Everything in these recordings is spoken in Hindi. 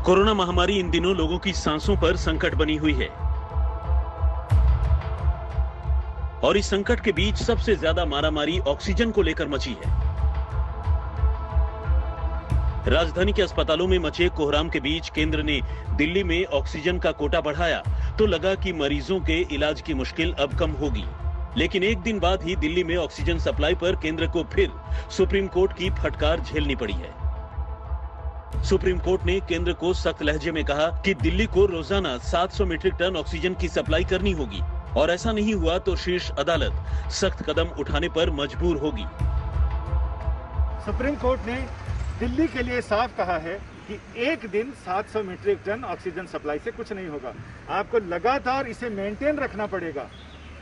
कोरोना महामारी इन दिनों लोगों की सांसों पर संकट बनी हुई है और इस संकट के बीच सबसे ज्यादा मारामारी ऑक्सीजन को लेकर मची है। राजधानी के अस्पतालों में मचे कोहराम के बीच केंद्र ने दिल्ली में ऑक्सीजन का कोटा बढ़ाया तो लगा कि मरीजों के इलाज की मुश्किल अब कम होगी, लेकिन एक दिन बाद ही दिल्ली में ऑक्सीजन सप्लाई पर केंद्र को फिर सुप्रीम कोर्ट की फटकार झेलनी पड़ी है। सुप्रीम कोर्ट ने केंद्र को सख्त लहजे में कहा कि दिल्ली को रोजाना 700 मीट्रिक टन ऑक्सीजन की सप्लाई करनी होगी और ऐसा नहीं हुआ तो शीर्ष अदालत सख्त कदम उठाने पर मजबूर होगी। सुप्रीम कोर्ट ने दिल्ली के लिए साफ कहा है कि एक दिन 700 मीट्रिक टन ऑक्सीजन सप्लाई से कुछ नहीं होगा, आपको लगातार इसे मेंटेन रखना पड़ेगा।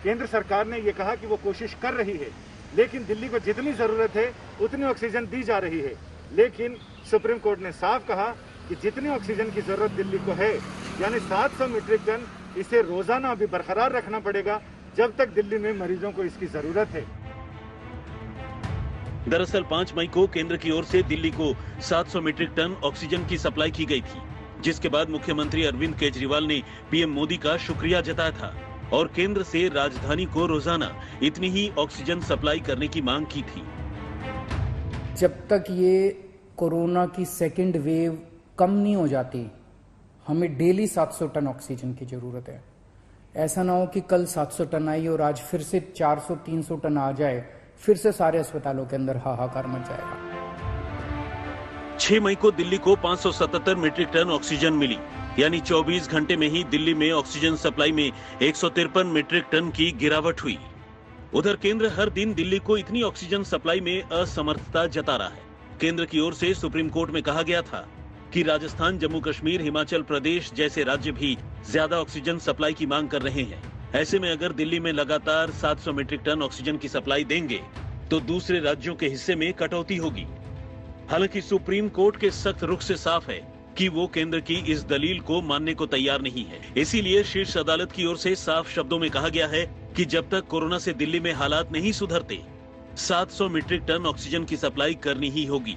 केंद्र सरकार ने यह कहा कि वो कोशिश कर रही है, लेकिन दिल्ली को जितनी जरूरत है उतनी ऑक्सीजन दी जा रही है। लेकिन सुप्रीम कोर्ट ने साफ कहा कि जितनी ऑक्सीजन की जरूरत दिल्ली को है, यानी 700 मीट्रिक टन, इसे रोजाना अभी बरकरार रखना पड़ेगा जब तक दिल्ली में मरीजों को इसकी जरूरत है। दरअसल 5 मई को केंद्र की ओर से दिल्ली को 700 मीट्रिक टन ऑक्सीजन की सप्लाई की गई थी, जिसके बाद मुख्यमंत्री अरविंद केजरीवाल ने पीएम मोदी का शुक्रिया जताया था और केंद्र से राजधानी को रोजाना इतनी ही ऑक्सीजन सप्लाई करने की मांग की थी। जब तक ये कोरोना की सेकेंड वेव कम नहीं हो जाती, हमें डेली 700 टन ऑक्सीजन की जरूरत है। ऐसा ना हो कि कल 700 टन आई और आज फिर से 400-300 टन आ जाए, फिर से सारे अस्पतालों के अंदर हाहाकार मच जाएगा। 6 मई को दिल्ली को 577 मीट्रिक टन ऑक्सीजन मिली, यानी 24 घंटे में ही दिल्ली में ऑक्सीजन सप्लाई में 153 मीट्रिक टन की गिरावट हुई। उधर केंद्र हर दिन दिल्ली को इतनी ऑक्सीजन सप्लाई में असमर्थता जता रहा है। केंद्र की ओर से सुप्रीम कोर्ट में कहा गया था कि राजस्थान, जम्मू कश्मीर, हिमाचल प्रदेश जैसे राज्य भी ज्यादा ऑक्सीजन सप्लाई की मांग कर रहे हैं। ऐसे में अगर दिल्ली में लगातार 700 मीट्रिक टन ऑक्सीजन की सप्लाई देंगे तो दूसरे राज्यों के हिस्से में कटौती होगी। हालांकि सुप्रीम कोर्ट के सख्त रुख से साफ है कि वो केंद्र की इस दलील को मानने को तैयार नहीं है। इसीलिए शीर्ष अदालत की ओर से साफ शब्दों में कहा गया है कि जब तक कोरोना से दिल्ली में हालात नहीं सुधरते, 700 मीट्रिक टन ऑक्सीजन की सप्लाई करनी ही होगी।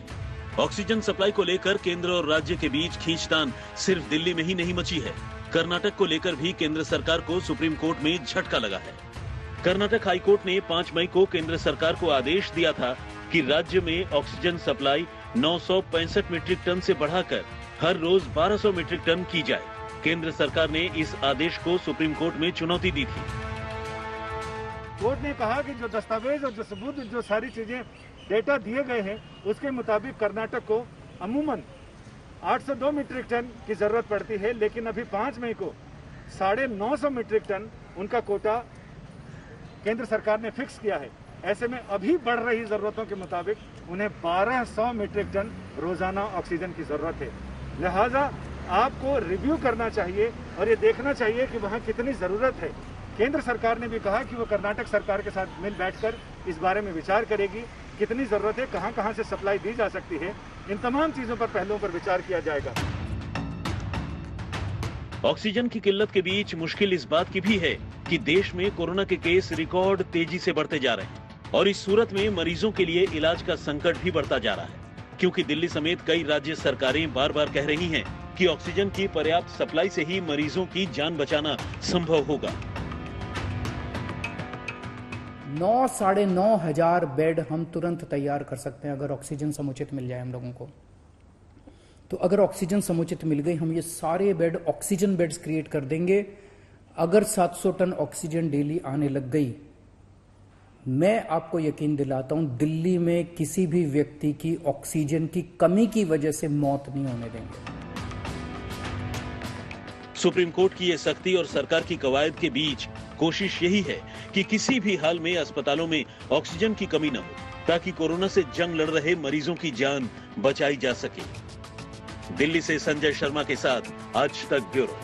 ऑक्सीजन सप्लाई को लेकर केंद्र और राज्य के बीच खींचतान सिर्फ दिल्ली में ही नहीं मची है, कर्नाटक को लेकर भी केंद्र सरकार को सुप्रीम कोर्ट में झटका लगा है। कर्नाटक हाईकोर्ट ने 5 मई को केंद्र सरकार को आदेश दिया था कि राज्य में ऑक्सीजन सप्लाई 965 मीट्रिक टन से बढ़ाकर हर रोज 1200 मीट्रिक टन की जाए। केंद्र सरकार ने इस आदेश को सुप्रीम कोर्ट में चुनौती दी थी। कोर्ट ने कहा कि जो दस्तावेज और जो सबूत, जो सारी चीजें, डेटा दिए गए हैं, उसके मुताबिक कर्नाटक को अमूमन 802 मीट्रिक टन की जरूरत पड़ती है, लेकिन अभी 5 मई को 950 मीट्रिक टन उनका कोटा केंद्र सरकार ने फिक्स किया है। ऐसे में अभी बढ़ रही जरूरतों के मुताबिक उन्हें 1200 मीट्रिक टन रोजाना ऑक्सीजन की जरूरत है। लिहाजा आपको रिव्यू करना चाहिए और ये देखना चाहिए कि वहाँ कितनी जरूरत है। केंद्र सरकार ने भी कहा कि वो कर्नाटक सरकार के साथ मिल बैठकर इस बारे में विचार करेगी, कितनी जरूरत है, कहां कहां से सप्लाई दी जा सकती है। इन तमाम चीजों पर, पहलुओं पर विचार किया जाएगा। ऑक्सीजन की किल्लत के बीच मुश्किल इस बात की भी है कि देश में कोरोना के केस रिकॉर्ड तेजी से बढ़ते जा रहे हैं और इस सूरत में मरीजों के लिए इलाज का संकट भी बढ़ता जा रहा है, क्योंकि दिल्ली समेत कई राज्य सरकारें बार बार कह रही हैं कि ऑक्सीजन की पर्याप्त सप्लाई से ही मरीजों की जान बचाना संभव होगा। 9-9.5 हजार बेड हम तुरंत तैयार कर सकते हैं अगर ऑक्सीजन समुचित मिल जाए हम लोगों को। तो अगर ऑक्सीजन समुचित मिल गई, हम ये सारे बेड ऑक्सीजन बेड्स क्रिएट कर देंगे। अगर 700 टन ऑक्सीजन डेली आने लग गई, मैं आपको यकीन दिलाता हूं दिल्ली में किसी भी व्यक्ति की ऑक्सीजन की कमी की वजह से मौत नहीं होने देंगे। सुप्रीम कोर्ट की ये सख्ती और सरकार की कवायद के बीच कोशिश यही है कि किसी भी हाल में अस्पतालों में ऑक्सीजन की कमी न हो, ताकि कोरोना से जंग लड़ रहे मरीजों की जान बचाई जा सके। दिल्ली से संजय शर्मा के साथ आज तक ब्यूरो।